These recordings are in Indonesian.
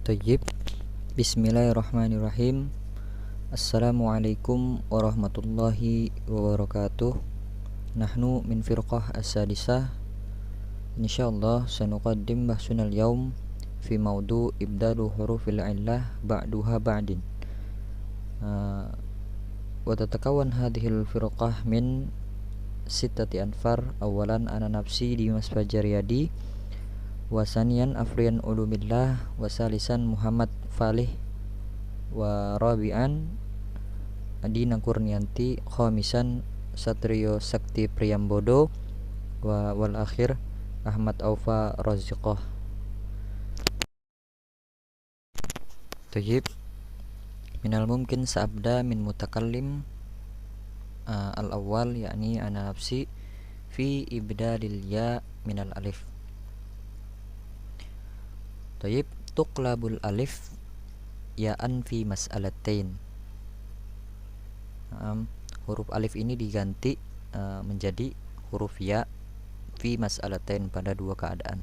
Tayyib. Bismillahirrahmanirrahim. Assalamualaikum warahmatullahi wabarakatuh. Nahnu min firqah as-sadisah. Insyaallah sanuqaddim bahsunal yaum fi maudu ibdalu hurufil illah ba'duha ba'din. Wa tatakawan hadhil firqah min sittati anfar. Awalan ana nafsi Dimas Fajaryadi, wasanian Afrian Ulumillah, wasalisan Muhammad Falih, wa rabi'an Adina Kurnianti, khamisan Satrio Sakti Priyambodo, wa wal akhir Ahmad Aufa Raziqah. Tayyib. Minal mumkin sa'abda min mutakallim al-awwal yakni ana nafsi fi ibdalil ya minal alif. Tayyib. Tuqlabul alif ya'an fi mas'alatain. Huruf alif ini diganti menjadi huruf ya fi mas'alatain pada dua keadaan.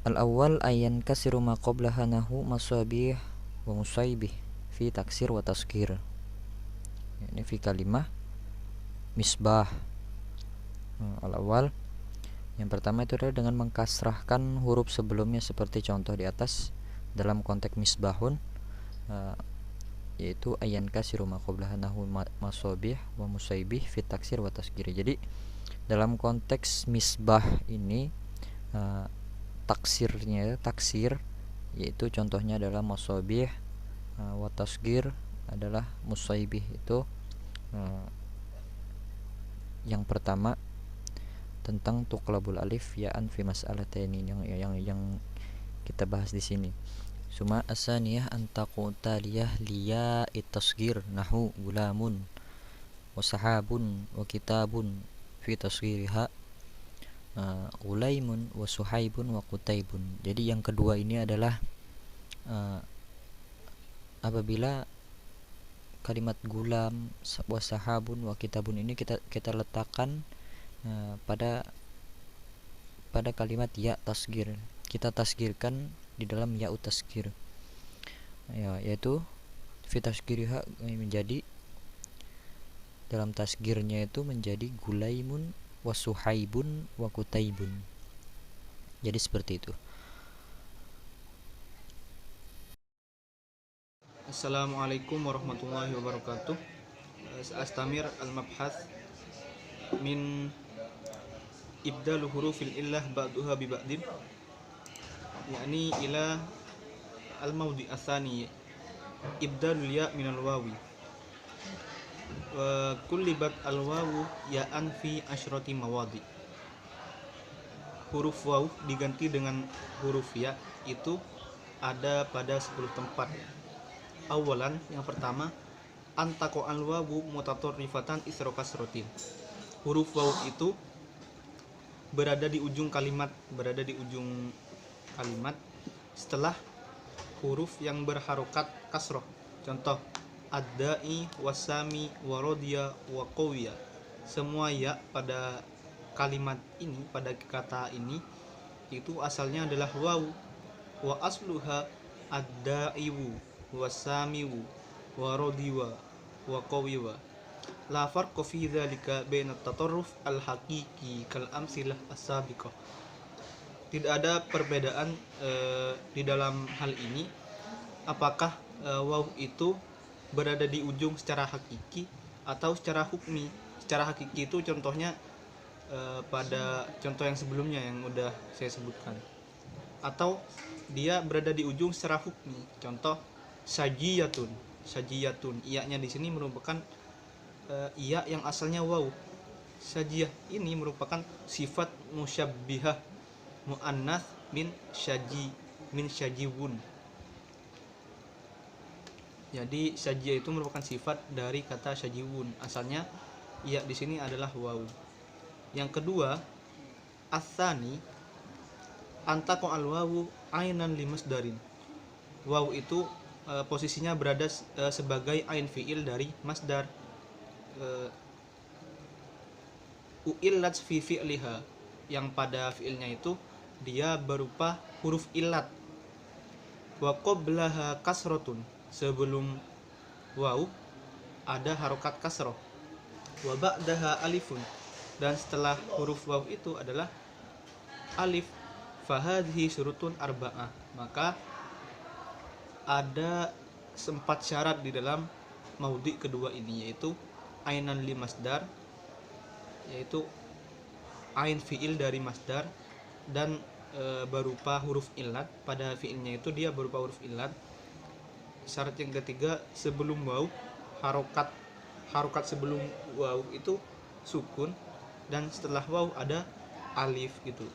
Al-awwal ayan kasiru ma qablaha nahu masabih wa musaybih fi taksir wa taskir. Ini fi kalimah misbah. Al-awwal yang pertama itu adalah dengan mengkasrahkan huruf sebelumnya seperti contoh di atas dalam konteks misbahun, yaitu ayan kasiru ma qablaha nahu masabih wa musaybih fi taksir wa taskir. Jadi dalam konteks misbah ini taksir yaitu contohnya adalah masabih, wa taskir adalah musaybih. Itu yang pertama tentang tuqlabul alif ya'an fi mas'alatain yang kita bahas di sini. Suma asaniyah antaqutaliyah liya at-tasghir nahu gulamun wa sahabun wa kitabun fi tasghiriha Ulaimun wa suhaibun wa qutaibun. Jadi yang kedua ini adalah apabila kalimat gulam wa sahabun wa kitabun ini kita letakkan pada kalimat ya tasghir, kita tasghirkan di dalam ya tasghir, yaitu fi tasghiriha menjadi dalam tasghirnya itu menjadi gulaimun wa suhaibun wa qutaibun. Jadi seperti itu. Assalamualaikum warahmatullahi wabarakatuh. Astamir al-mabhath min ibdalu hurufil illah ba'duha bi ba'din, yakni ila al-mawdi' atsani ibdalul ya minal wawi wa kullibat al-wawu ya'an fi asyrati mawadi'. Huruf waw diganti dengan huruf ya itu ada pada 10 tempat. Awalan, yang pertama, antaqo al-wawu mutatarrifatan isra kasratin. Huruf waw itu berada di ujung kalimat setelah huruf yang berharokat kasroh. Contoh ad-da'i wasami warodiya wa qawiya. Semua ya pada kalimat ini, pada kata ini itu asalnya adalah waw. Wa asluha ad-da'iwu wasamiwu warodiwa wa qawiwa. La farqa fi dzalika baina at-tatarruf al-haqiqi kal amsilah as-sabiqah. Tidak ada perbedaan di dalam hal ini apakah waw itu berada di ujung secara hakiki atau secara hukmi. Secara hakiki itu contohnya pada contoh yang sebelumnya yang udah saya sebutkan. Atau dia berada di ujung secara hukmi. Contoh sajiyatun. Iya-nya di sini merupakan iya yang asalnya waw. Sajiyah ini merupakan sifat musyabbihah muannats min syajiwun. Jadi sajiyah itu merupakan sifat dari kata syajiwun. Asalnya iya di sini adalah waw. Yang kedua, atsani antaqo al-wawu ainan limasdarin. Waw itu posisinya berada sebagai ain fi'il dari masdar. Uillat fi fi'liha, yang pada fi'ilnya itu dia berupa huruf illat. Wa qablaha kasrotun, sebelum waw ada harokat kasroh. Wa ba'daha alifun, dan setelah huruf waw itu adalah alif. Fahadhi surutun arba'ah, maka ada 4 syarat di dalam maudhi kedua ini, yaitu ainan li masdar, yaitu ain fiil dari masdar, dan berupa huruf illat. Pada fiilnya itu dia berupa huruf illat. Syarat yang ketiga, sebelum waw harokat sebelum waw itu sukun, dan setelah waw ada alif gitu.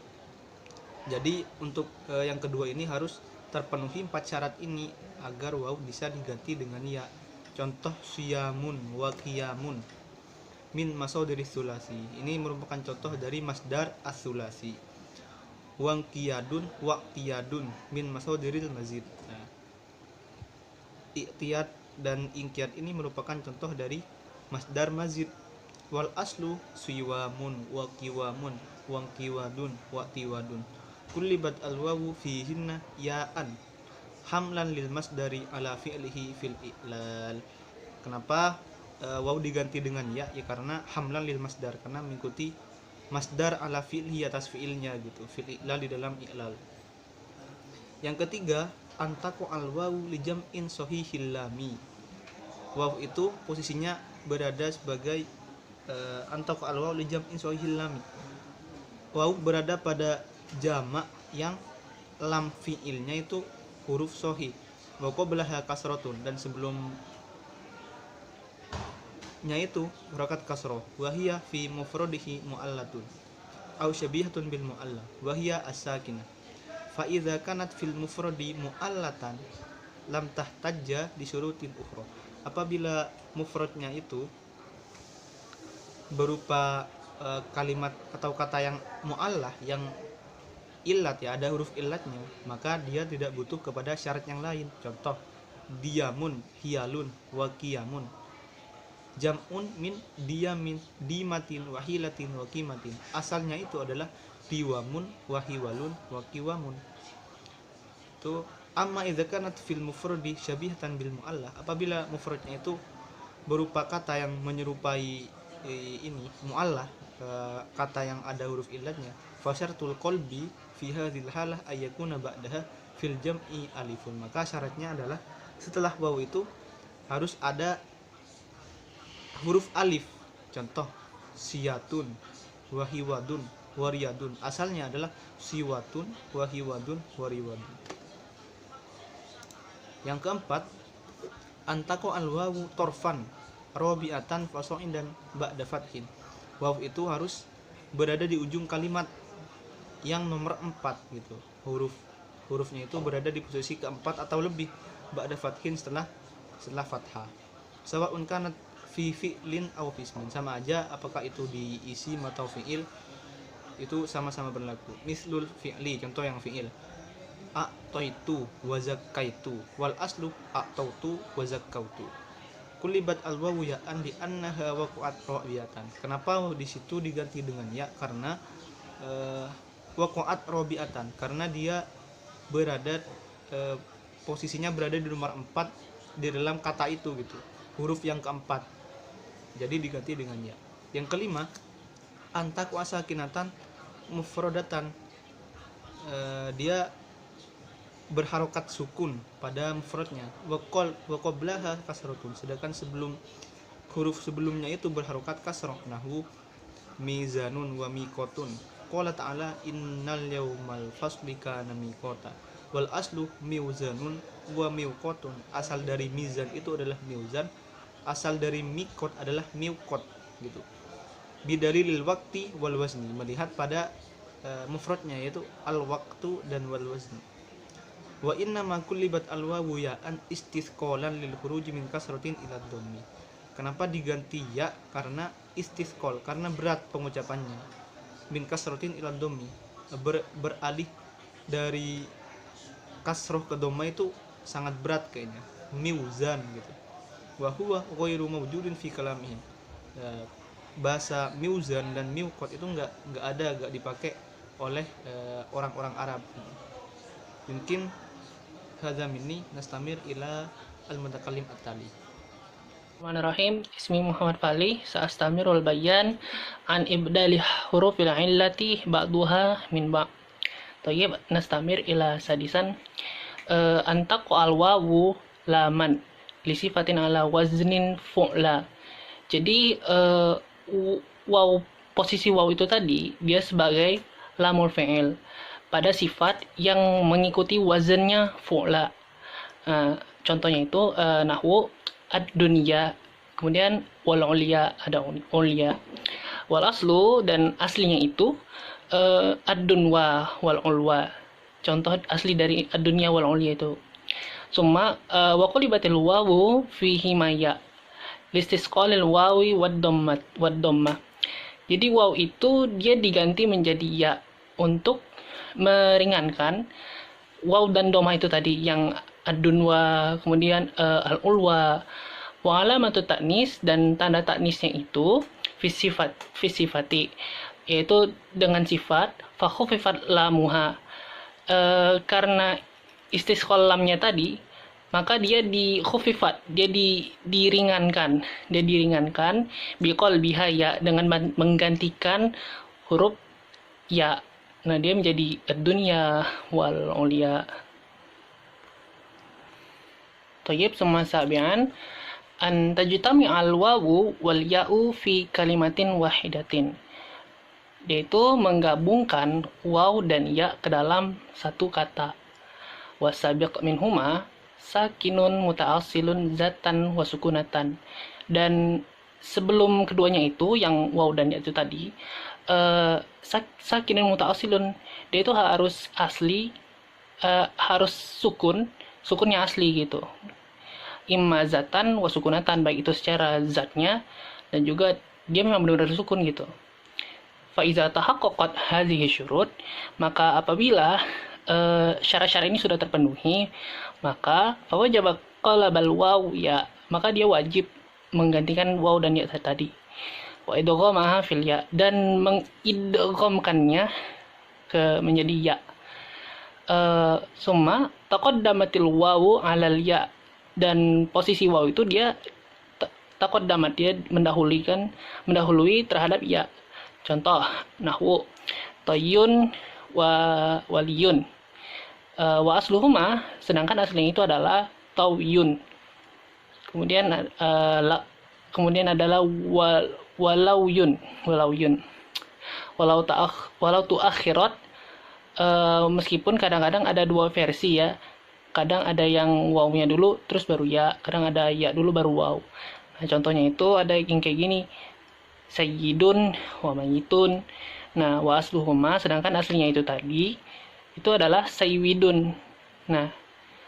Jadi untuk yang kedua ini harus terpenuhi 4 syarat ini agar waw bisa diganti dengan ya. Contoh siyamun wa qiyamun min masaudiris sulasi, ini merupakan contoh dari masdar as-sulasi. Wang qiyadun wa qiyadun min masaudiril mazid. Nah, iqtiyad dan inqiyad ini merupakan contoh dari masdar mazid. Wal aslu siwamun wa qiwamun wa qiwadun wa tiwadun kullibat alwawu fihinna ya'an hamlan lil masdari ala fi'lihi fil i'lal. Kenapa waw diganti dengan ya? Ya karena hamlan lil masdar, karena mengikuti masdar ala fi'lihi, atas fi'ilnya gitu, fil i'lal, di dalam i'lal. Yang ketiga, antaku al wawu li jam'in sahihil lami. Waw itu posisinya berada sebagai antaku al wawu li jam'in sahihil lami. Waw berada pada jamak yang lam fi'ilnya itu huruf sahih. Wa qablaha kasratun, dan sebelumnya itu harakat kasroh. Wahia fi mufradihi mu'allatun au syabihatun bil mu'alla wahia as-sakinah. Fa idza kanat fil mufradi mu'allatan lam tahtajja disurutin ukhra. Apabila mufradnya itu berupa kalimat atau kata yang mu'allah, yang illat, ya ada huruf illatnya, maka dia tidak butuh kepada syarat yang lain. Contoh diamun, hiyalun, waqiyamun. Jam'un min diamin, dimatin, wahilatin, waqimatin. Asalnya itu adalah diwamun, wahiwalun, waqiwamun. Itu amma idza kanat fil mufradi syabihatan bil mu'allah. Apabila mufradnya itu berupa kata yang menyerupai ini mu'allah, kata yang ada huruf illatnya, fasyartul qalbi fi hadhil halah ayyakuna ba'daha fil jam'i alifun. Maka syaratnya adalah setelah waw itu harus ada huruf alif. Contoh siyatun, wahiwadun, wariyadun. Asalnya adalah siwatun, wahiwadun, wariwadun. Yang keempat, antako al wawu torfan robiatan fasoin dan ba'da fathin. Waw itu harus berada di ujung kalimat yang nomor 4 gitu. Hurufnya itu berada di posisi keempat atau lebih, ba'da fathin, setelah fathah. Sawa'un kanat fi fi'lin aw fismin, sama aja apakah itu di isim atau fi'il, itu sama-sama berlaku. Mislul fi'li, contoh yang fi'il, a'taitu wa zakkaitu, wal aslu a'tautu wa zakkautu. Kulibat al wawu ya'an di annaha waqa'at rabiatan. Kenapa di situ diganti dengan ya? Karena waqa'at rabiatan, karena dia berada posisinya berada di nomor 4 di dalam kata itu gitu, huruf yang keempat, jadi diganti dengan ya. Yang kelima, antaku asakinatan mufrodatan, dia berharokat sukun pada mufradnya. Wa qablaha kasratun, sedangkan huruf sebelumnya itu berharokat kasrah. Nahwu mizanun wa miqatun. Qala ta'ala innal yawmal fasli kana miqata. Wal aslu miuzanun wa miqatun. Asal dari mizan itu adalah miuzan, asal dari miqat adalah miqat gitu. Bidalilil waqti wal wazni, melihat pada mufradnya yaitu al waqtu dan wal wazni. Wa inna ma kullibat al wawu ya'an istithqalan lil khuruj min kasratin ila dhammi. Kenapa diganti ya? Karena istithqal, karena berat pengucapannya. Min kasratin ila dhammi, beralih dari kasroh ke dhamma itu sangat berat kayaknya, miuzan gitu. Wa huwa ghairu mawjudin fi kalamihi. Bahasa miuzan dan miqat itu enggak dipakai oleh orang-orang Arab. Mungkin hadza minni nastamir ila al-mutakallim at-tali. Bismillahirrahmanirrahim. Ismi Muhammad Fali, sa'astamirul bayan an ibdalih hurufil illati ba'duha min ba'. Thayyib, nastamir ila sadisan. Antaqu al-wawu laman li sifatin ala waznin fu'la. Jadi waw, posisi waw itu tadi dia sebagai lamul fi'il pada sifat yang mengikuti wazannya fu'la. Contohnya itu nahwu ad-dunya, kemudian wal ulia, ada ulia. Wal aslu, dan aslinya itu ad-dunwa wal ulwa. Contoh asli dari ad-dunya wal ulia itu. Summa wa qulibatil wawu fihi maya listisqalil wawi wad dhammah. Jadi waw itu dia diganti menjadi ya untuk meringankan waw dan dhammah itu tadi, yang ad-dunwa, kemudian al-ulwa. Wa alamatu ta'nis, dan tanda ta'nisnya itu fisifati, yaitu dengan sifat fa khufifat lamuha. Karena istisqal lamnya tadi, maka dia di khufifat, dia diringankan biqol biha ya, dengan menggantikan huruf ya. Nah, dia menjadi ad-dunya wal ulia. Thayyib, summa sabi'an an tajtami al-wawu wal ya'u fi kalimatin wahidatin, yaitu menggabungkan waw dan ya ke dalam satu kata. Wasabiq minhuma sakinun muta'assilun zatan wa sukunatan, dan sebelum keduanya itu yang waw dan ya itu tadi sakinun muta'assilun, dia itu harus asli, harus sukunnya asli gitu. Imma zatan wa sukunatan, baik itu secara zatnya dan juga dia memang benar-benar sukun gitu. Fa iza tahaqqaqat hadhihi syurut, maka apabila syarat-syarat ini sudah terpenuhi, maka fa wajaba qalabal waw ya, maka dia wajib menggantikan waw dan ya tadi. Wa idghamaha fil ya, dan mengidghamkannya ke menjadi ya. Summa taqaddamatil wawu 'alal ya, dan posisi waw itu dia taqaddamat, dia mendahului terhadap ya. Contoh nahwu tayyun wa waliyun, wa asluhuma, sedangkan aslinya itu adalah tawyun. Kemudian adalah walauyun walau tuakhirat. Meskipun kadang-kadang ada dua versi ya, kadang ada yang wawnya dulu terus baru ya, kadang ada ya dulu baru waw. Nah, contohnya itu ada yang kayak gini, sayyidun wa mayitun. Nah, wa asluhuma, sedangkan aslinya itu tadi itu adalah sayyidun. Nah,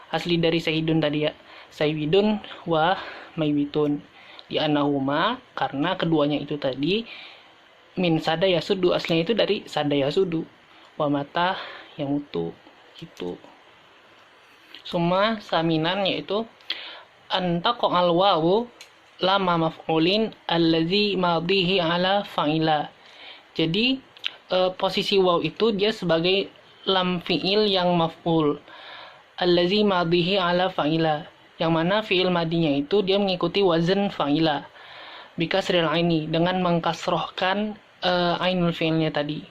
asli dari sayyidun tadi ya, sayyidun wa mayitun. Di anahuma, karena keduanya itu tadi min sada yasudu, aslinya itu dari sada yasudu, wa mata yang mutu gitu. Summa saminan, yaitu antaqo al wawu lama maf'ulin allazi madhihi ala fa'ila. Jadi posisi waw itu dia sebagai lam fi'il yang maf'ul, allazi madhihi ala fa'ila, yang mana fi'il madinya itu dia mengikuti wazan fa'ila bikasril aini, dengan mengkasrohkan ainul fi'ilnya tadi.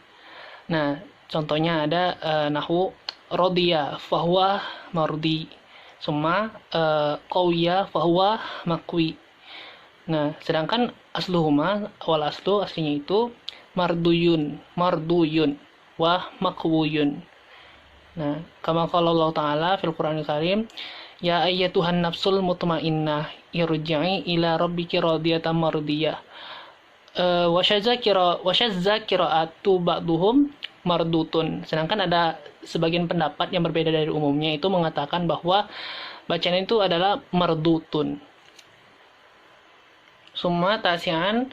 Nah, contohnya ada nahwu rodiya fahuwa mardi, summa qawiya fahuwa makwi. Nah, sedangkan asluhuma, wal aslu, aslinya itu marduyun wa makwuyun. Nah, kama qala Allah Ta'ala fil Qur'anil Karim, ya ayyatuhan nafsul mutmainnah irji'i ila rabbiki radiyatan mardiyah. Wa syazza qira'atu ba'duhum mardutun. Sedangkan ada sebagian pendapat yang berbeda dari umumnya, itu mengatakan bahwa bacaan itu adalah mardutun. Summa tasi'an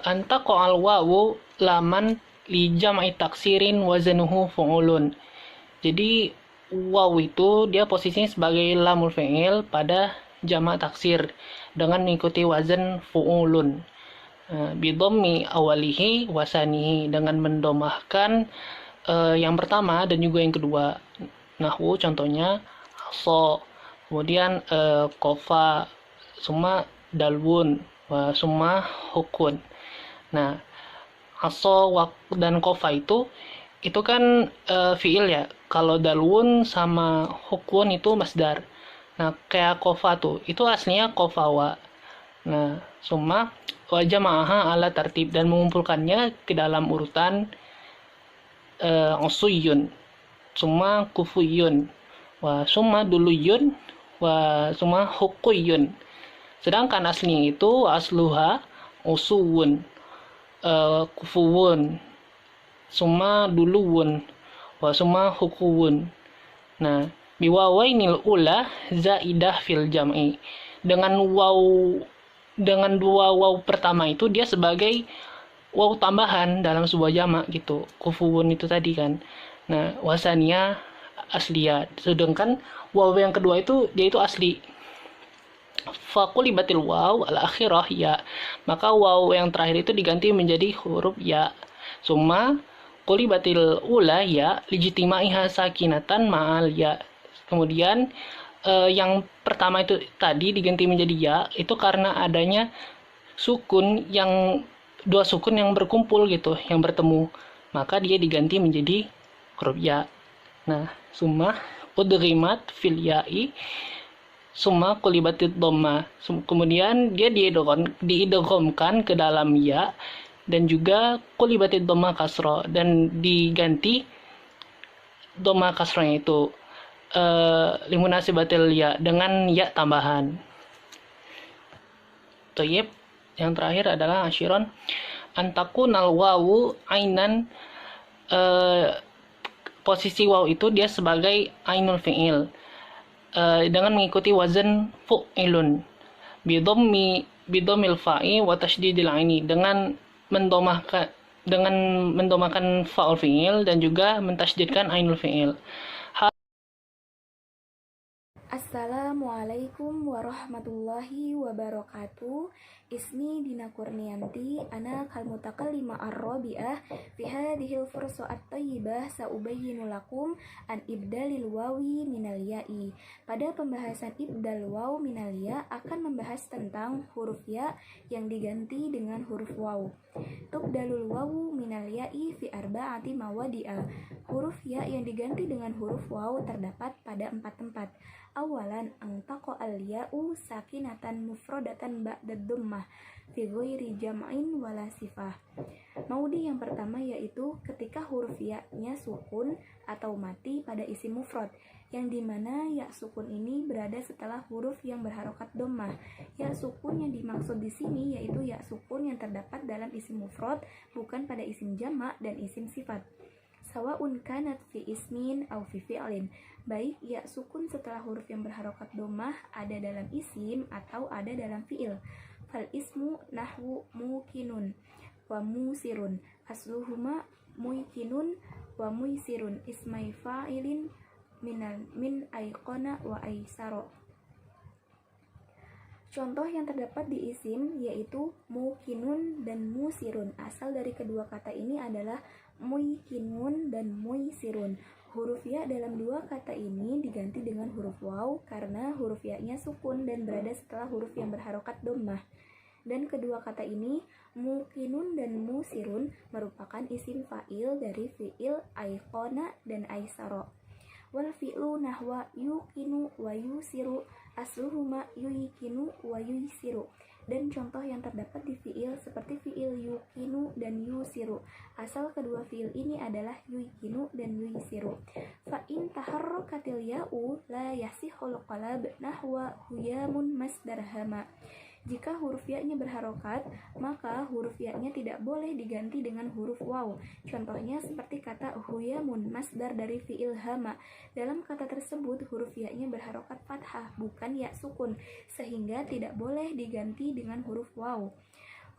antaqo al wawu laman li jam'i taksirin wazanuhu fu'ulun. Jadi waw itu dia posisinya sebagai lamul fi'il pada jamak taksir dengan mengikuti wazan fu'ulun. Bidhammi awalihi wasanihi, dengan mendomahkan yang pertama dan juga yang kedua. Nahwu contohnya aso, kemudian kofa, summa dalwun, wa summa hukun. Nah, aso dan kofa itu kan fiil ya. Kalau dalwun sama hukun itu masdar. Nah, kayak kofa tuh, itu aslinya kofawa. Nah, summa wa jama'aha ala tertib, dan mengumpulkannya ke dalam urutan usuyun, summa kufuyun, wa summa duluyun, wa summa hukuyun. Sedangkan aslinya itu asluha usuwun, kufuwun, summa duluwun, wa summa hukuwun. Nah, biwawainil ula zaidah fil jam'i. Dengan dua waw pertama itu dia sebagai waw tambahan dalam sebuah jamak gitu. Kufuwun itu tadi kan. Nah, wasania asliya. Sedangkan waw yang kedua itu dia itu asli. Faqulibatil waw al akhirah ya. Maka waw yang terakhir itu diganti menjadi huruf ya. Summa qulibatil ula ya lijtimaiha sakinatan ma'al ya. Kemudian yang pertama itu tadi diganti menjadi ya itu karena adanya sukun yang dua sukun yang berkumpul gitu, yang bertemu, maka dia diganti menjadi huruf ya. Nah, summa udghimat fil ya'i summa qulibatid dhamma. Kemudian dia diidghamkan ke dalam ya, dan juga qulibatid dhamma kasra, dan diganti dhamma kasranya itu limunasibatil ya dengan ya tambahan. Thayyib, yang terakhir adalah asyiron antakunal wawu ainan. Posisi waw itu dia sebagai ainul fi'il dengan mengikuti wazan fu'ilun bidomil fa'i wa tasydidil aini, dengan mendomakan fa'ul fi'il dan juga mentasydidkan ainul fi'il. Assalamualaikum warahmatullahi wabarakatuh. Ismi Dina Kurnianti, ana kal mutakallimah ar-rabi'ah fi hadhil fursa at-thayyibah sa'ubayyinu lakum an ibdalil wawi minal ya'i. Pada pembahasan ibdal waw minal ya akan membahas tentang huruf ya yang diganti dengan huruf waw. Tubdalul wawu minal ya'i fi arba'ati mawadi'a. Huruf ya yang diganti dengan huruf waw terdapat pada 4 tempat. Awalan angtaqo al-ya'u sakinatan mufradatan ba'da dhammah fi ghairi jam'in wala sifah. Maudi yang pertama yaitu ketika huruf ya-nya sukun atau mati pada isim mufrad, yang dimana ya sukun ini berada setelah huruf yang berharokat dhammah. Ya sukun yang dimaksud di sini yaitu ya sukun yang terdapat dalam isim mufrad, bukan pada isim jamak dan isim sifat. Sawaun kanat fi ismin au fi fi'lin, baik ya sukun setelah huruf yang berharokat dhammah ada dalam isim atau ada dalam fi'il. Fal ismu nahwu mukinun wa musirun, asluhuma muikinun wa muisirun, ismai fa'ilin min aiqona wa aisaro. Contoh yang terdapat di isim yaitu mukinun dan musirun. Asal dari kedua kata ini adalah muikinun dan muisirun. Huruf ya dalam dua kata ini diganti dengan huruf waw karena huruf ya-nya sukun dan berada setelah huruf yang berharokat dhammah. Dan kedua kata ini, mukinun dan musirun, merupakan isim fa'il dari fi'il aiqona dan aisaro. Wal fi'lu nahwa yukinu wa yusiru, asluhuma yukinu wa yusiru. Dan contoh yang terdapat di fi'il seperti fi'il yukinu dan yusiru. Asal kedua fi'il ini adalah yukinu dan yusiru. Fa in taharrakatil ya'u la yasihul qalab nahwa huyamun masdar hama. Jika huruf ya-nya berharokat, maka huruf ya-nya tidak boleh diganti dengan huruf waw. Contohnya seperti kata huyamun, masdar dari fi'il hama. Dalam kata tersebut, huruf ya-nya berharokat fathah, bukan ya sukun, sehingga tidak boleh diganti dengan huruf waw.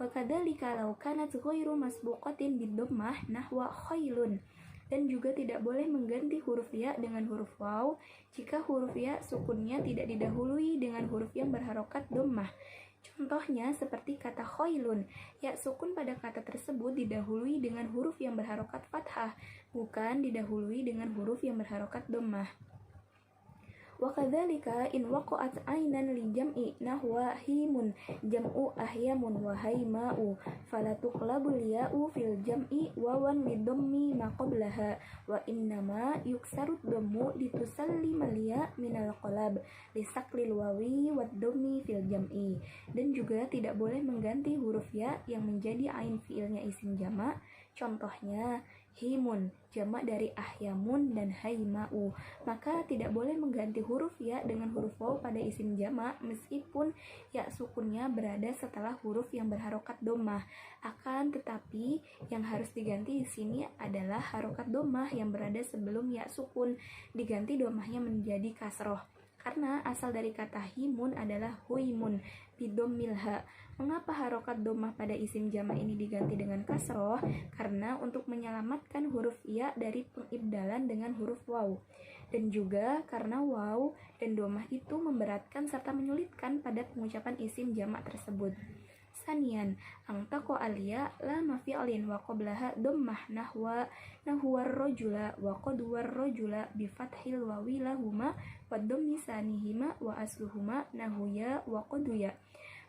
Wa kadzalika law kanat ghairu masbuqatin bid-dhammah nahwa khailun. Dan juga tidak boleh mengganti huruf ya dengan huruf waw jika huruf ya sukunnya tidak didahului dengan huruf yang berharokat dhammah. Contohnya seperti kata khailun, ya sukun pada kata tersebut didahului dengan huruf yang berharokat fathah, bukan didahului dengan huruf yang berharokat dhammah. Wa kadzalika in waqa'at ainan li jam'i nahwa himun jam'u ahyamun wa haima'u fala tuqlabul ya'u fil jam'i wawan li dhammi ma qablaha wa innama yuksarud dhammu litusallimal ya' minal qalab lisaklil wawi wad dhammi fil jam'i. Dan juga tidak boleh mengganti huruf ya yang menjadi ain fiilnya isim jamak. Contohnya himun jamak dari ahyamun dan haima'u, maka tidak boleh mengganti huruf ya dengan huruf waw pada isim jamak meskipun ya sukunnya berada setelah huruf yang berharokat dhammah. Akan tetapi yang harus diganti di sini adalah harokat dhammah yang berada sebelum ya sukun, diganti dhammahnya menjadi kasroh. Karena asal dari kata himun adalah huimun bidommil ha. Mengapa harokat dhammah pada isim jamak ini diganti dengan kasroh? Karena untuk menyelamatkan huruf ya dari pengibdalan dengan huruf waw. Dan juga karena waw dan dhammah itu memberatkan serta menyulitkan pada pengucapan isim jamak tersebut. Sanian, angtaqo alia la mafi'lin wa qablaha dhammah nahwa nahuwar rajula wa qadwar rajula bi fathil wawi lahuma wa dhammi sanihima wa asluhuma nahuya wa qaduya.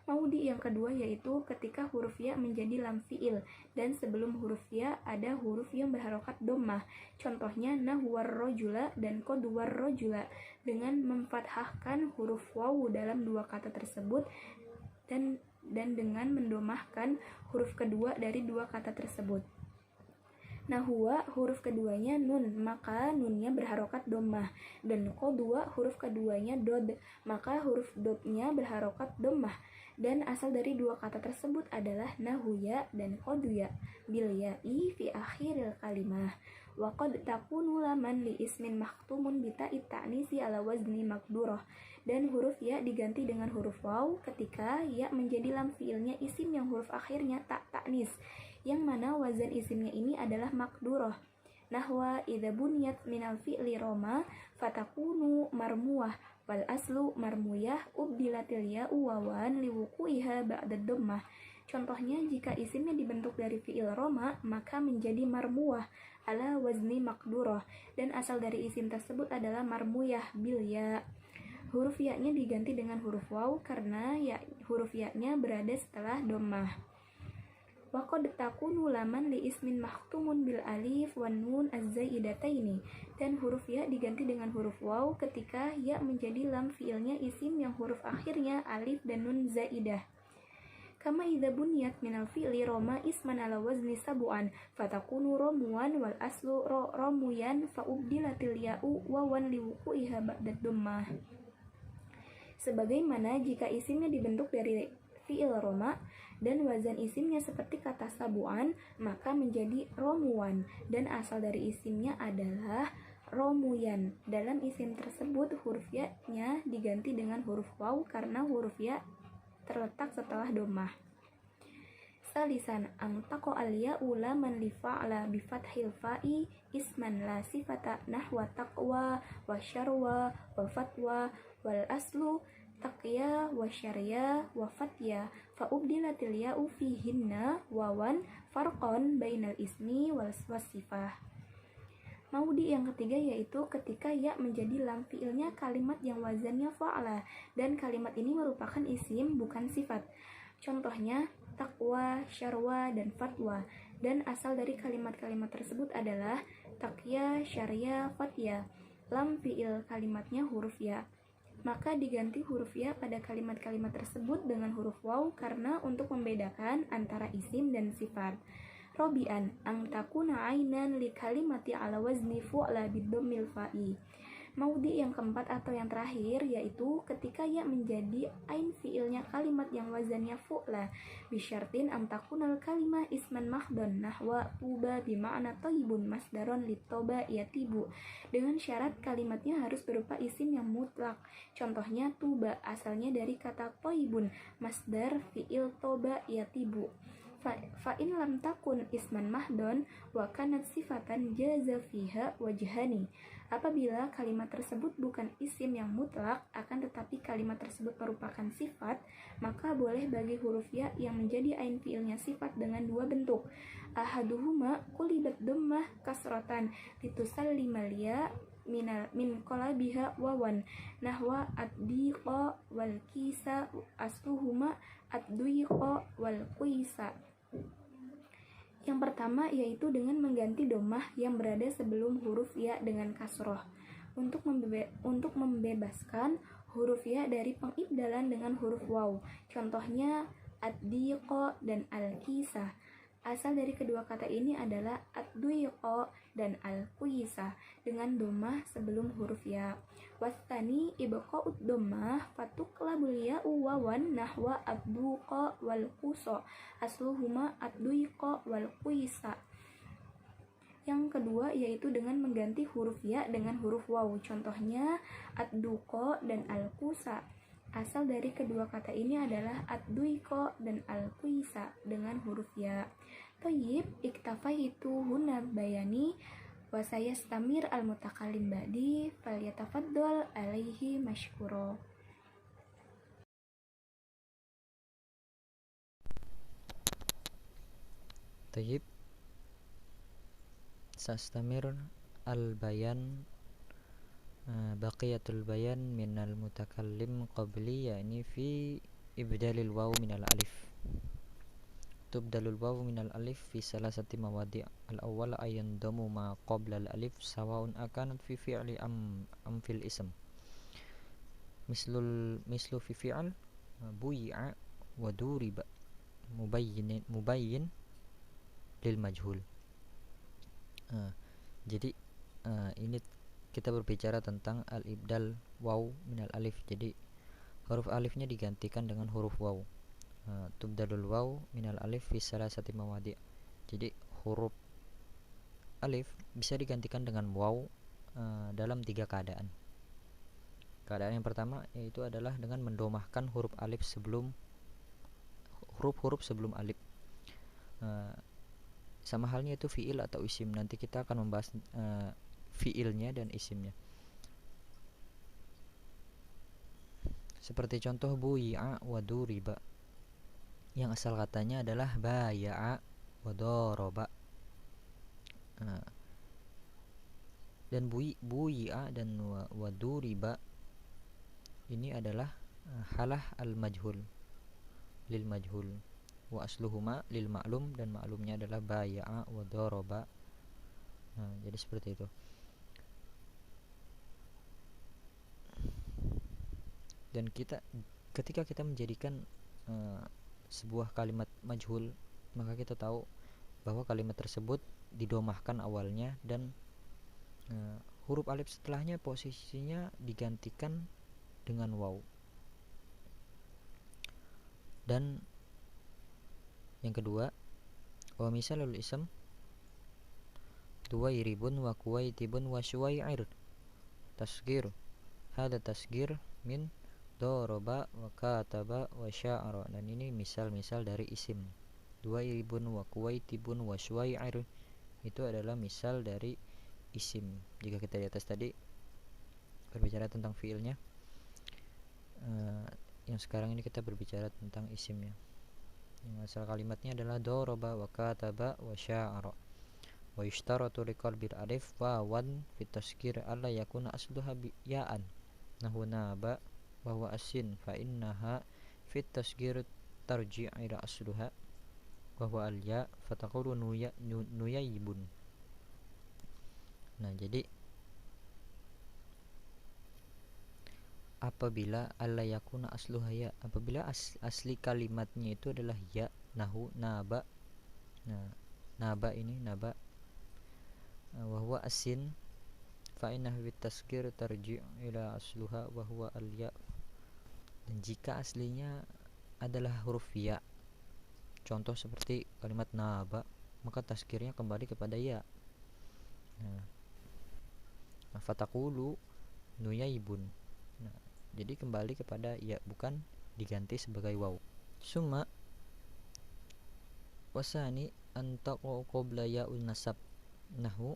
Maudi yang kedua yaitu ketika huruf ya menjadi lam fi'il dan sebelum huruf ya ada huruf yang berharokat dhammah. Contohnya nahuwar rajula dan qadwar rajula dengan memfathahkan huruf wawu dalam dua kata tersebut dan dengan mendomahkan huruf kedua dari dua kata tersebut. Nahwa huruf keduanya nun, maka nunnya berharokat dhammah, dan qadwa huruf keduanya dod, maka huruf dodnya berharokat dhammah. Dan asal dari dua kata tersebut adalah nahuya dan qaduya bil ya'i fi akhiril kalimah. Wa qad takunu laman li ismin maktumun bi ta'it ta'nisi ala wazni makdurah. Dan huruf ya diganti dengan huruf waw ketika ya menjadi lam fiilnya isim yang huruf akhirnya tak ta'nis, yang mana wazan isimnya ini adalah makdurah. Nahwa idza buniyat minal fi'li roma fatakunu marmuwah wal aslu marmuyah ubdilatil ya'u wawan liwuku'iha ba'da dhammah. Contohnya jika isimnya dibentuk dari fi'il roma maka menjadi marmuwah ala wazni makdurah, dan asal dari isim tersebut adalah marmuyah bil ya. Huruf ya-nya diganti dengan huruf waw karena ya huruf ya-nya berada setelah dhammah. Wa qad takunu laman li ismin mahtumun bil alif wan nun az-zaidataini, dan huruf ya diganti dengan huruf waw ketika ya menjadi lam fiilnya isim yang huruf akhirnya alif dan nun zaidah. Kama idza buniyat minal fi'li roma isman ala wazni sabu'an fatakunu romuan wal aslu romuyan fa ubdilatil ya'u wawan liwuku'iha ba'da dhammah. Sebagaimana jika isimnya dibentuk dari fi'il roma dan wazan isimnya seperti kata sabu'an maka menjadi romuan, dan asal dari isimnya adalah romuyan. Dalam isim tersebut huruf ya-nya diganti dengan huruf waw karena huruf ya terletak setelah dhammah. Salisan angtaqo al-ya'u laman li fa'la bi fathil fa'i isman la sifata nahwa taqwa wa syarwa wa fatwa wal aslu taqya wa syarya wa fatya fa ubdilatil ya'u fihinna wawan farqon bainal ismi wal wasifah. Maudi yang ketiga yaitu ketika ya menjadi lam fiilnya kalimat yang wazannya fa'ala dan kalimat ini merupakan isim bukan sifat. Contohnya taqwa, syarwa, dan fatwa, dan asal dari kalimat-kalimat tersebut adalah taqya, syarya, fatya. Lam fiil kalimatnya huruf ya, maka diganti huruf ya pada kalimat-kalimat tersebut dengan huruf waw karena untuk membedakan antara isim dan sifat. Robian ang takuna ainan li kalimati ala wazni fu'la bidomil fa'i. Maudi yang keempat atau yang terakhir yaitu ketika ya menjadi ain fiilnya kalimat yang wazannya fu'la bisyartin am takunal kalimah isman mahdon nahwa tuba bima'na thayyibun masdaron litoba yatibu, dengan syarat kalimatnya harus berupa isim yang mutlak. Contohnya tuba asalnya dari kata thayyibun masdar fiil toba yatibu. Fa'in lam takun isman mahdon wa kanat sifatan jaza fiha wajhani. Apabila kalimat tersebut bukan isim yang mutlak akan tetapi kalimat tersebut merupakan sifat, maka boleh bagi huruf ya yang menjadi ain fiilnya sifat dengan dua bentuk. Ahaduhuma qulibat dhammah kasratan litusallima ya min qalabiha wawan nahwa ad-diqa wal kisa asluhuma ad-duiqa wal quisa. Yang pertama yaitu dengan mengganti domah yang berada sebelum huruf ya dengan kasroh untuk membebaskan huruf ya dari pengibdalan dengan huruf waw. Contohnya ad-diqa dan al-kisah. Asal dari kedua kata ini adalah ad-duiqa dan al-quisa dengan domah sebelum huruf ya. Wastani ibqa'ud domah fatuqlabul ya'u wawan nahwa ad-duqa wal qusa asluhuma ad-duiqa wal quisa. Yang kedua yaitu dengan mengganti huruf ya dengan huruf waw. Contohnya ad-duqa dan al-qusa. Asal dari kedua kata ini adalah ad-duiqa dan al-quisa dengan huruf ya. Thayyib, iktafaitu huna bayani wa sayastamir al-mutakallim ba'di falyatafaddal alaihi mashkura. Tayyib, sastamir al-bayan baqiyatul bayan minal mutakallim qabli, yakni fi ibdalil waw minal alif. Tubdalul waw minal alif fi salasati mawadi'. Al-awwal ayandamu ma qabla al-alif sawa'un akanat fi fi'li am fil ism. Mislu fi fi'al buyi'a wa duriba mubayyin lil majhul. Jadi ini kita berbicara tentang al-ibdal waw minal alif. Jadi huruf alifnya digantikan dengan huruf waw. Tubdalul waw minal alif fi salasati mawadi'. Jadi huruf alif bisa digantikan dengan waw dalam 3 keadaan. Keadaan yang pertama yaitu adalah dengan mendomahkan huruf alif sebelum huruf-huruf sebelum alif. Sama halnya itu fi'il atau isim. Nanti kita akan membahas fi'ilnya dan isimnya. Seperti contoh buyi'a wa duriba, yang asal katanya adalah baya'a wa doroba. Dan buyi'a dan wa duriba ini adalah halah al-majhul lil majhul, wa asluhuma lil ma'lum, dan ma'lumnya adalah baya'a wa doroba. Jadi seperti itu. Dan ketika kita menjadikan sebuah kalimat majhul, maka kita tahu bahwa kalimat tersebut didomahkan awalnya dan huruf alif setelahnya posisinya digantikan dengan waw. Dan yang kedua, wa misalul ism duwairibun wa kuwaitibun wa syuwai'ir tasgir. Hada tasgir min doroba wa kataba wa sya'ara. Dan ini misal-misal dari isim. Duwairibun wa kuwaitibun wa syuwai'ir itu adalah misal dari isim. Jika kita di atas tadi berbicara tentang fiilnya, yang sekarang ini kita berbicara tentang isimnya. Yang asal kalimatnya adalah doroba wa kataba wa sya'ara. Wa yushtaratu liqalbil alif wawan fit tasghir alla yakuna asluha ya'an nahu naba wa huwa asin fa innaha fit tasghir tarji' ila asluha wa huwa al-ya fataqulu nuyaybun. Nah, jadi apabila alla yakuna asluha ya, apabila asli kalimatnya itu adalah ya, nahu naba. Nah, naba ini naba wa huwa asin fa innahu bit tasghir tarji' ila asluha wa huwa al-ya. Dan jika aslinya adalah huruf ya, contoh seperti kalimat naba, maka tasghirnya kembali kepada ya. Nah, fataqulu nuyaibun. Nah, jadi kembali kepada ya, bukan diganti sebagai waw. Summa wasani antaqu qabla ya'un nasab nahu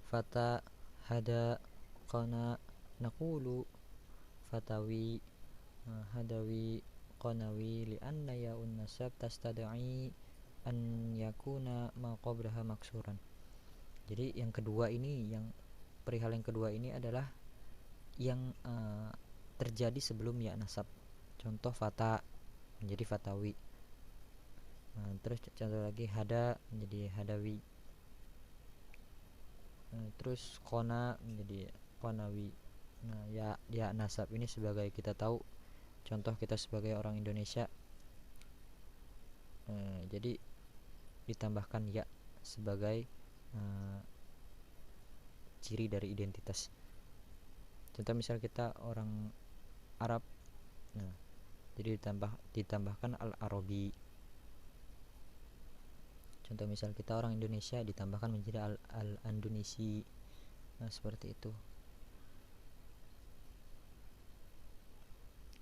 fata hada qana naqulu fatawi hadawi qanawi li anna ya'un nasab tastad'i an yakuna ma qablaha maksuran. Jadi yang kedua ini yang perihal yang kedua ini adalah yang terjadi sebelum ya nasab. Contoh fata menjadi fatawi. Terus contoh lagi hada menjadi hadawi. Terus kona menjadi konawi. Nah, ya nasab ini sebagai kita tahu, contoh kita sebagai orang Indonesia, jadi ditambahkan ya sebagai ciri dari identitas. Contoh misal kita orang Arab, nah jadi ditambahkan al-Arabi. Contoh misal kita orang Indonesia ditambahkan menjadi al-Indonesi. Nah seperti itu.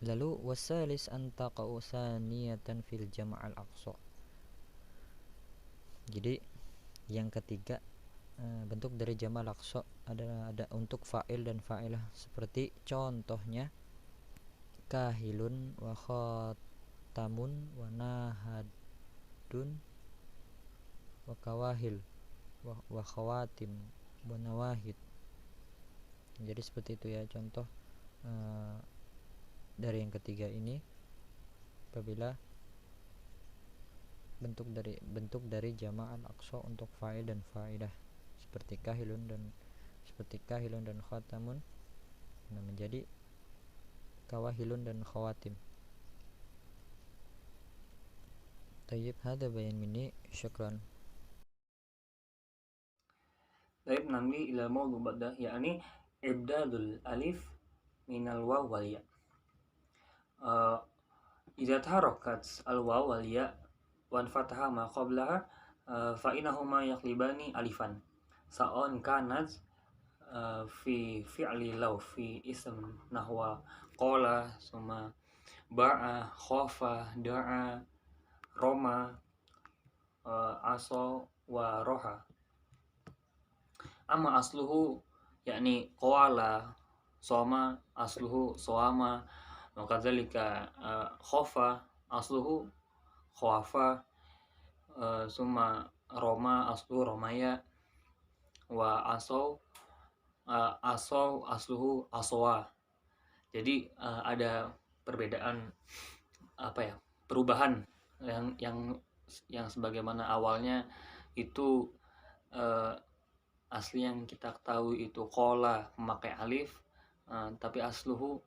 Lalu wasalis antaqa'u saniyatan fil jama'al aqsa. Jadi yang ketiga, bentuk dari jamal aqsa ada untuk fa'il dan fa'ilah, seperti contohnya kahilun wa khatamun wa nahadun wa kawahil wa khawatim wa nawahid. Jadi seperti itu ya contoh dari yang ketiga ini, apabila bentuk dari jama' al-aqsa untuk fa'il dan fa'idah, seperti kahilun dan khatamun, nah menjadi kawahilun dan khawatim. Tayyib, hada bayan minni, syukran. Tayyib, nanti ila mawdu ba'da, yakni ibdalul alif minal waw wal ya. Idza taharakat al waw wal ya wan fataha ma qablaha fa inahuma yaqlibani alifan sa'on kanat fi fi'li law fi ism nahwa qala summa ba'a khafa da'a roma aso wa roha. Amma asluhu yakni qala soma asluhu soama, maka dzalika khafa asluhu khawafa, summa roma asluhu romaya, wa asaw asluhu aswa. Jadi ada perbedaan perubahan yang sebagaimana awalnya itu asli yang kita ketahui itu qala memakai alif, tapi asluhu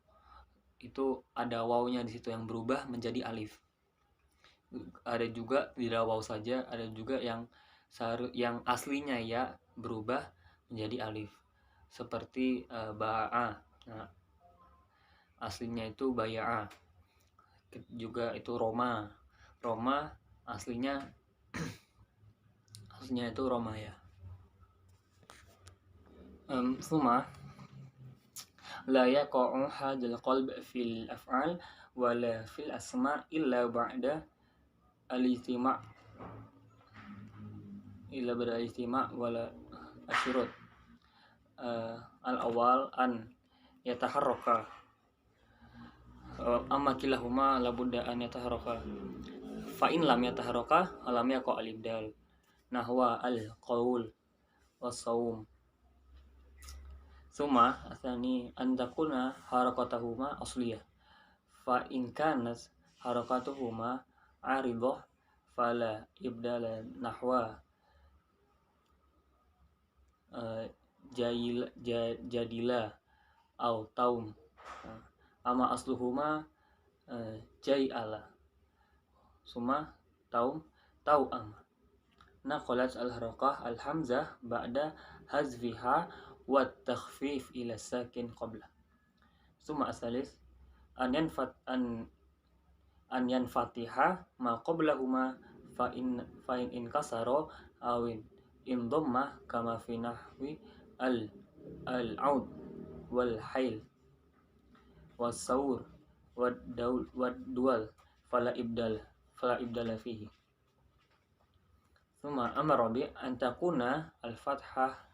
itu ada wawnya di situ yang berubah menjadi alif. Ada juga tidak waw saja, ada juga yang aslinya ya berubah menjadi alif, seperti ba'a. Nah, aslinya itu baya'a. Juga itu roma aslinya itu roma ya. Suma la yaqa'u hadzal qalb fil af'al wala fil asma illa ba'da al-istima' wala asyurut. Al-awwal an yataharraka, amma kilahuma labudda an yataharraka, fa in lam yataharraka lam yaqa al-ibdal, nahwa al-qaul was-sawm. Suma asani an takuna harakatuhuma asliyah, fa in kanat harakatuhuma aridah fala ibdala, nahwa jadila au taum. Ama asluhuma jai'ala, suma taum tau'am. Naqalat al-harakah al-hamzah ba'da hazfiha wa takhfif ila sakin qabla. Suma asalis an yanfatiha ma qablahuma fa in inkasaro awin in dhamma kama fi nahwi al-aud wal hail was saur wad dual fala ibdala fihi. Suma amara bi an takuna al-fathah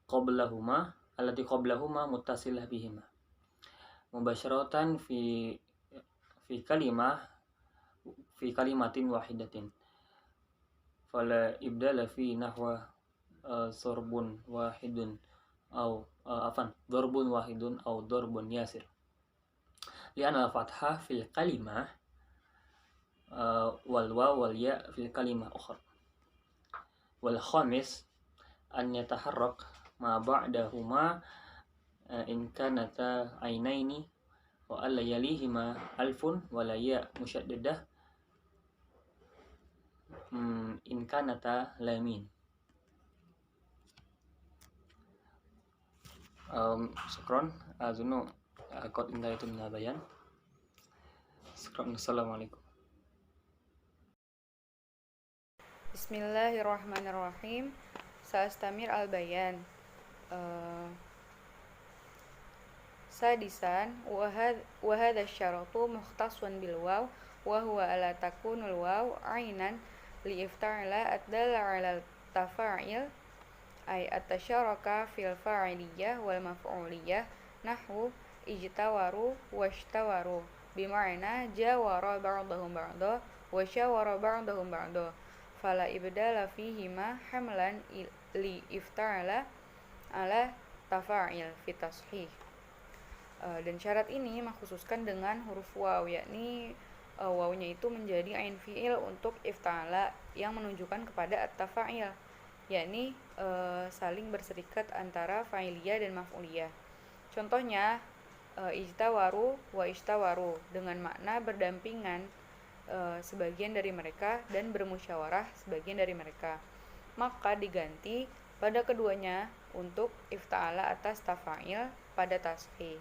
qablahuma allati qablahuma muttasilah bihima mubasyaratan fi kalimatin wahidatin, fala ibdala fi nahwa sorbun wahidun au dorbun wahidun au dorbun yasir. Lian al-fathah fil kalimah wal waw wal ya fil kalimah ukhra. Wal khamis an yataharrak ma ba'dahuma in kanata ainaini wa alla yalihima alfun wa la ya musyaddadah in kanata lamin. Syukron azunu qad intaitu min bayan. Syukron. Assalamualaikum. Bismillahirrahmanirrahim. Sa'astamir al-bayan. Sadisan wa hadha syaratu mukhtasun bil waw wa huwa ala takunul waw ainan li ifta'ala adalla 'ala tafa'il ay atasyaraka fil fa'iliyah wal maf'uliyah nahwu ijtawaru washtawaru bima'na jawara ba'dahum ba'da wa syawara ba'dahum ba'da fala ibdala fihima hamlan li ifta'ala ala tafa'il fi tashih. Dan syarat ini mengkhususkan dengan huruf waw, yakni wawnya itu menjadi ain fi'il untuk ifta'ala yang menunjukkan kepada at-tafa'il, yakni saling berserikat antara fa'iliyah dan maf'uliyah. Contohnya ijtawaru wa ishtawaru dengan makna berdampingan sebagian dari mereka dan bermusyawarah sebagian dari mereka, maka diganti pada keduanya untuk ifta'ala atas tafa'il pada tashih.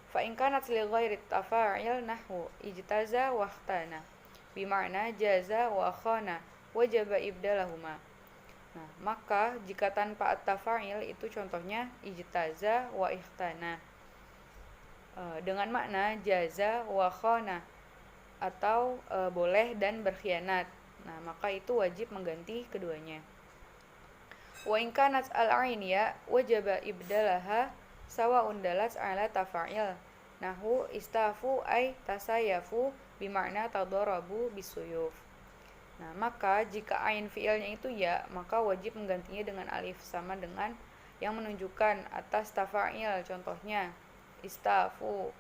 Fa in kanat li ghairi tafa'il nahwu ijtaza wa ikhtana bima'na jaza wa khana wajaba ibdalahuma. Nah, maka jika tanpa at-tafa'il itu contohnya ijtaza wa ikhtana dengan makna jaza wa khana atau boleh dan berkhianat. Nah, maka itu wajib mengganti keduanya. Wa in kanat al-ain ya wajaba ibdalaha sawa'un dalat ala tafa'il nahwu istafu ay tasayafu bimakna tadarabu bisuyuf. Nah, maka jika ain fi'ilnya itu ya, maka wajib menggantinya dengan alif sama dengan yang menunjukkan atas tafa'il. Contohnya istafu,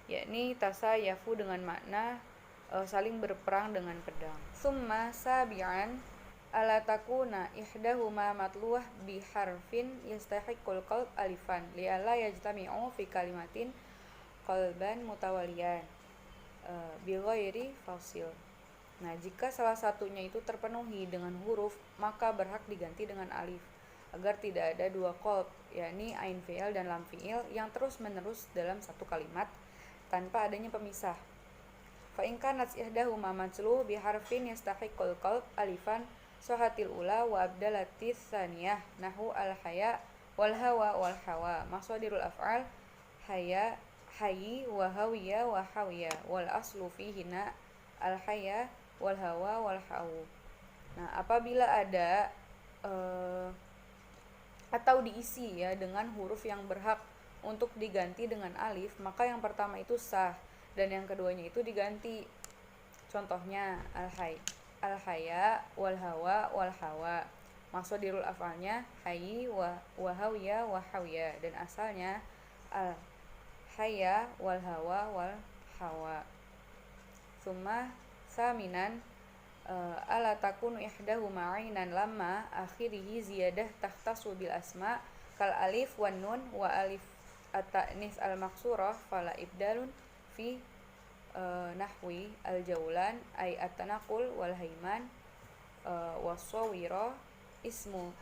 yakni tasayafu dengan makna saling berperang dengan pedang. Summa sabi'an ala takuna ihdahuma matluwah bi harfin yastahiqul qalb alifan li'alla yajtami'u fi kalimatin qalban mutawaliyan bi ghairi fasil. Nah, jika salah satunya itu terpenuhi dengan huruf, maka berhak diganti dengan alif agar tidak ada dua qalb, yakni ain fi'il dan lam fi'il yang terus-menerus dalam satu kalimat tanpa adanya pemisah. Fa in kanat ihdahuma matsluh bi harfin yastahiqul qalb alifan sahatil ula wa abdalatis tsaniyah nahwu al haya wal hawa wal hawa masadirul af'al haya hayyi wa hawiya wa hawiya wal aslu fihina al haya wal hawa wal hawu. Nah, apabila ada atau diisi ya dengan huruf yang berhak untuk diganti dengan alif, maka yang pertama itu sah dan yang keduanya itu diganti. Contohnya al-haya wal hawa wal hawa. Maksudul afalnya hayyi wa hawiya wa hawiya dan asalnya al-haya wal hawa wal hawa. Tsumma saminan ala takunu ihdahuma ainan lamma akhirihi ziyadah takhtasu bil asma kal alif wan nun wa alif at-ta'nis al-maksurah fala ibdalun fi nahwi al-jaulan ay at-tanaqul wal haiman was-sawira ismu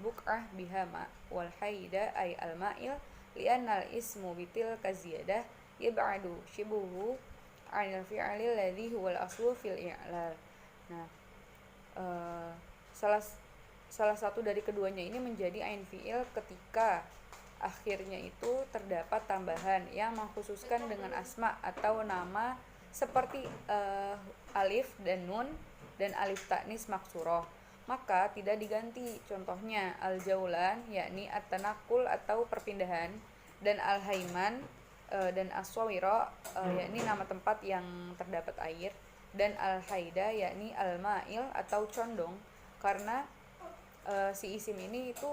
buk'ah bihama wal haida ay al-ma'il li'anna al-ismu bitil kaziyadah yab'adu shibuhu 'anil fi'li alladhi huwa al-aslu fil i'lal. Nah, salah satu dari keduanya ini menjadi ain fi'il ketika akhirnya itu terdapat tambahan yang mengkhususkan dengan asma atau nama seperti alif dan nun dan alif ta'nis maksurah, maka tidak diganti. Contohnya al-jaulan yakni at-tanaqul atau perpindahan, dan al-haiman dan as-sawira yakni nama tempat yang terdapat air, dan al-haida yakni al-ma'il atau condong, karena si isim ini itu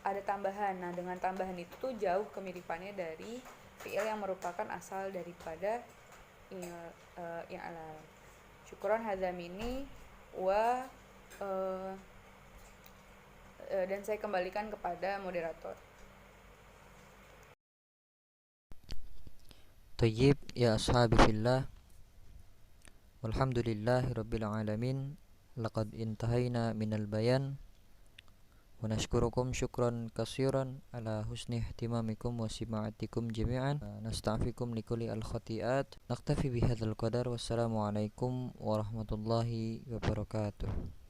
ada tambahan. Nah, dengan tambahan itu tuh jauh kemiripannya dari fi'il yang merupakan asal daripada i'lal. Syukron hadzamini wa dan saya kembalikan kepada moderator. Tayyib ya ashabi fillah, walhamdulillahi rabbil alamin, laqad intahayna minal bayan wa nashkurukum syukran katsiran ala husni ihtimamikum wa sima'atikum jami'an, nastaghfirukum likulli al-khati'at, naktafi bihadzal qadar, wassalamu alaikum warahmatullahi wabarakatuh.